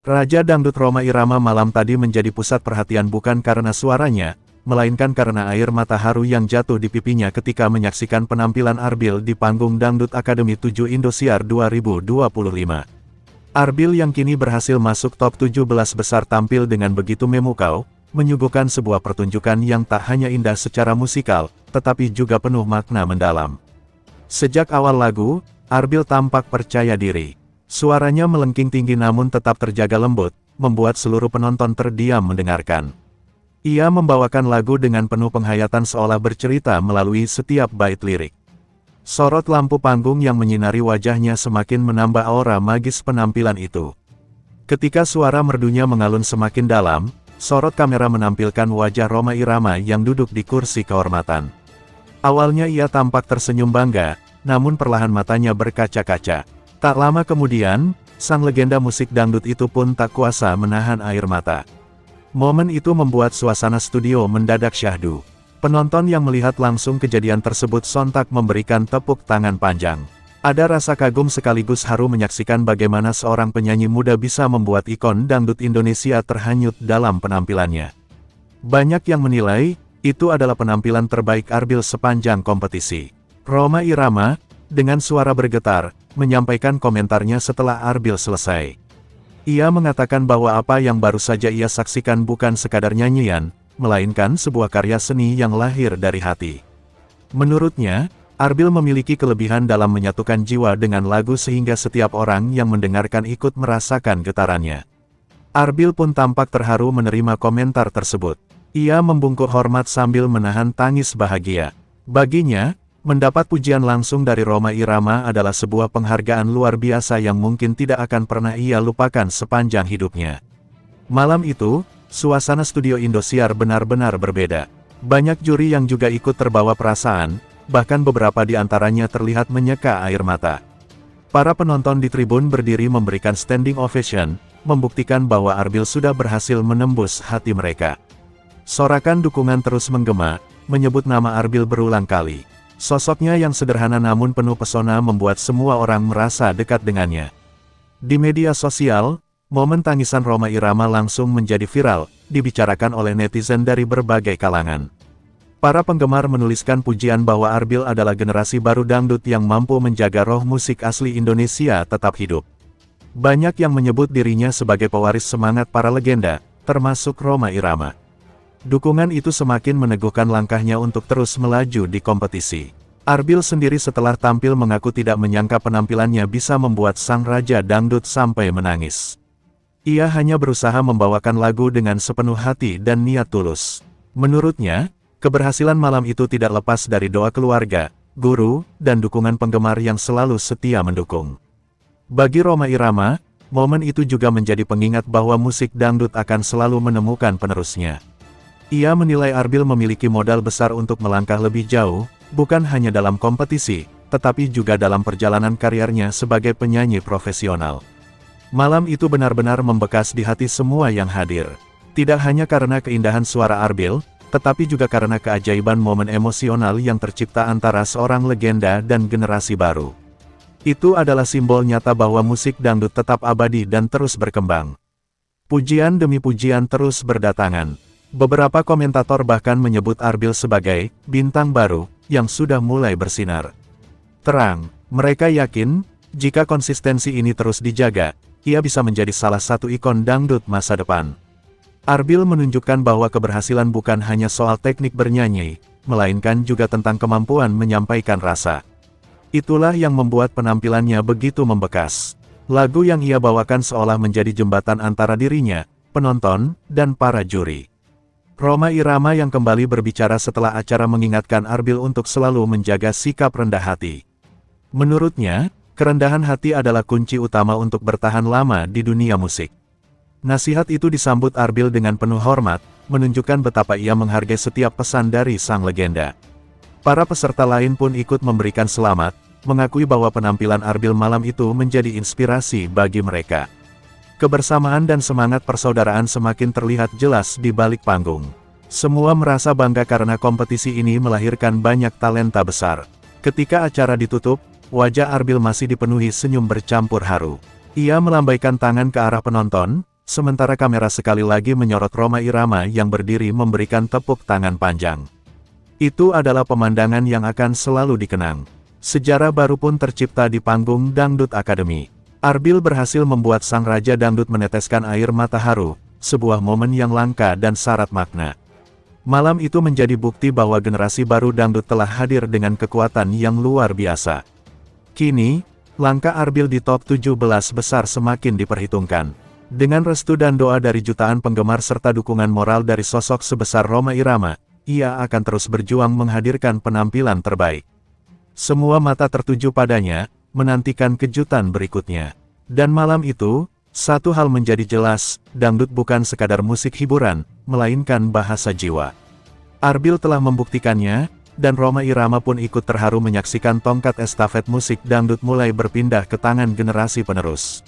Raja Dangdut Rhoma Irama malam tadi menjadi pusat perhatian bukan karena suaranya, melainkan karena air mata haru yang jatuh di pipinya ketika menyaksikan penampilan Arbil di panggung Dangdut Akademi 7 Indosiar 2025. Arbil yang kini berhasil masuk top 17 besar tampil dengan begitu memukau, menyuguhkan sebuah pertunjukan yang tak hanya indah secara musikal, tetapi juga penuh makna mendalam. Sejak awal lagu, Arbil tampak percaya diri. Suaranya melengking tinggi namun tetap terjaga lembut, membuat seluruh penonton terdiam mendengarkan. Ia membawakan lagu dengan penuh penghayatan seolah bercerita melalui setiap bait lirik. Sorot lampu panggung yang menyinari wajahnya semakin menambah aura magis penampilan itu. Ketika suara merdunya mengalun semakin dalam, sorot kamera menampilkan wajah Rhoma Irama yang duduk di kursi kehormatan. Awalnya ia tampak tersenyum bangga, namun perlahan matanya berkaca-kaca. Tak lama kemudian, sang legenda musik dangdut itu pun tak kuasa menahan air mata. Momen itu membuat suasana studio mendadak syahdu. Penonton yang melihat langsung kejadian tersebut sontak memberikan tepuk tangan panjang. Ada rasa kagum sekaligus haru menyaksikan bagaimana seorang penyanyi muda bisa membuat ikon dangdut Indonesia terhanyut dalam penampilannya. Banyak yang menilai, itu adalah penampilan terbaik Arbil sepanjang kompetisi. Rhoma Irama, dengan suara bergetar, menyampaikan komentarnya setelah Arbil selesai. Ia mengatakan bahwa apa yang baru saja ia saksikan bukan sekadar nyanyian, melainkan sebuah karya seni yang lahir dari hati. Menurutnya, Arbil memiliki kelebihan dalam menyatukan jiwa dengan lagu sehingga setiap orang yang mendengarkan ikut merasakan getarannya. Arbil pun tampak terharu menerima komentar tersebut. Ia membungkuk hormat sambil menahan tangis bahagia. Baginya, mendapat pujian langsung dari Rhoma Irama adalah sebuah penghargaan luar biasa yang mungkin tidak akan pernah ia lupakan sepanjang hidupnya. Malam itu, suasana studio Indosiar benar-benar berbeda. Banyak juri yang juga ikut terbawa perasaan, bahkan beberapa di antaranya terlihat menyeka air mata. Para penonton di tribun berdiri memberikan standing ovation, membuktikan bahwa Arbil sudah berhasil menembus hati mereka. Sorakan dukungan terus menggema, menyebut nama Arbil berulang kali. Sosoknya yang sederhana namun penuh pesona membuat semua orang merasa dekat dengannya. Di media sosial, momen tangisan Rhoma Irama langsung menjadi viral, dibicarakan oleh netizen dari berbagai kalangan. Para penggemar menuliskan pujian bahwa Arbil adalah generasi baru dangdut yang mampu menjaga roh musik asli Indonesia tetap hidup. Banyak yang menyebut dirinya sebagai pewaris semangat para legenda, termasuk Rhoma Irama. Dukungan itu semakin meneguhkan langkahnya untuk terus melaju di kompetisi. Arbil sendiri setelah tampil mengaku tidak menyangka penampilannya bisa membuat sang raja dangdut sampai menangis. Ia hanya berusaha membawakan lagu dengan sepenuh hati dan niat tulus. Menurutnya, keberhasilan malam itu tidak lepas dari doa keluarga, guru, dan dukungan penggemar yang selalu setia mendukung. Bagi Rhoma Irama, momen itu juga menjadi pengingat bahwa musik dangdut akan selalu menemukan penerusnya. Ia menilai Arbil memiliki modal besar untuk melangkah lebih jauh, bukan hanya dalam kompetisi, tetapi juga dalam perjalanan karirnya sebagai penyanyi profesional. Malam itu benar-benar membekas di hati semua yang hadir. Tidak hanya karena keindahan suara Arbil, tetapi juga karena keajaiban momen emosional yang tercipta antara seorang legenda dan generasi baru. Itu adalah simbol nyata bahwa musik dangdut tetap abadi dan terus berkembang. Pujian demi pujian terus berdatangan. Beberapa komentator bahkan menyebut Arbil sebagai bintang baru yang sudah mulai bersinar terang. Mereka yakin, jika konsistensi ini terus dijaga, ia bisa menjadi salah satu ikon dangdut masa depan. Arbil menunjukkan bahwa keberhasilan bukan hanya soal teknik bernyanyi, melainkan juga tentang kemampuan menyampaikan rasa. Itulah yang membuat penampilannya begitu membekas. Lagu yang ia bawakan seolah menjadi jembatan antara dirinya, penonton, dan para juri. Rhoma Irama yang kembali berbicara setelah acara mengingatkan Arbil untuk selalu menjaga sikap rendah hati. Menurutnya, kerendahan hati adalah kunci utama untuk bertahan lama di dunia musik. Nasihat itu disambut Arbil dengan penuh hormat, menunjukkan betapa ia menghargai setiap pesan dari sang legenda. Para peserta lain pun ikut memberikan selamat, mengakui bahwa penampilan Arbil malam itu menjadi inspirasi bagi mereka. Kebersamaan dan semangat persaudaraan semakin terlihat jelas di balik panggung. Semua merasa bangga karena kompetisi ini melahirkan banyak talenta besar. Ketika acara ditutup, wajah Arbil masih dipenuhi senyum bercampur haru. Ia melambaikan tangan ke arah penonton, sementara kamera sekali lagi menyorot Rhoma Irama yang berdiri memberikan tepuk tangan panjang. Itu adalah pemandangan yang akan selalu dikenang. Sejarah baru pun tercipta di panggung Dangdut Academy. Arbil berhasil membuat sang raja dangdut meneteskan air mata haru, sebuah momen yang langka dan syarat makna. Malam itu menjadi bukti bahwa generasi baru dangdut telah hadir dengan kekuatan yang luar biasa. Kini, langkah Arbil di top 17 besar semakin diperhitungkan. Dengan restu dan doa dari jutaan penggemar serta dukungan moral dari sosok sebesar Rhoma Irama, ia akan terus berjuang menghadirkan penampilan terbaik. Semua mata tertuju padanya, menantikan kejutan berikutnya. Dan malam itu, satu hal menjadi jelas, dangdut bukan sekadar musik hiburan, melainkan bahasa jiwa. Arbil telah membuktikannya, dan Rhoma Irama pun ikut terharu menyaksikan tongkat estafet musik dangdut mulai berpindah ke tangan generasi penerus.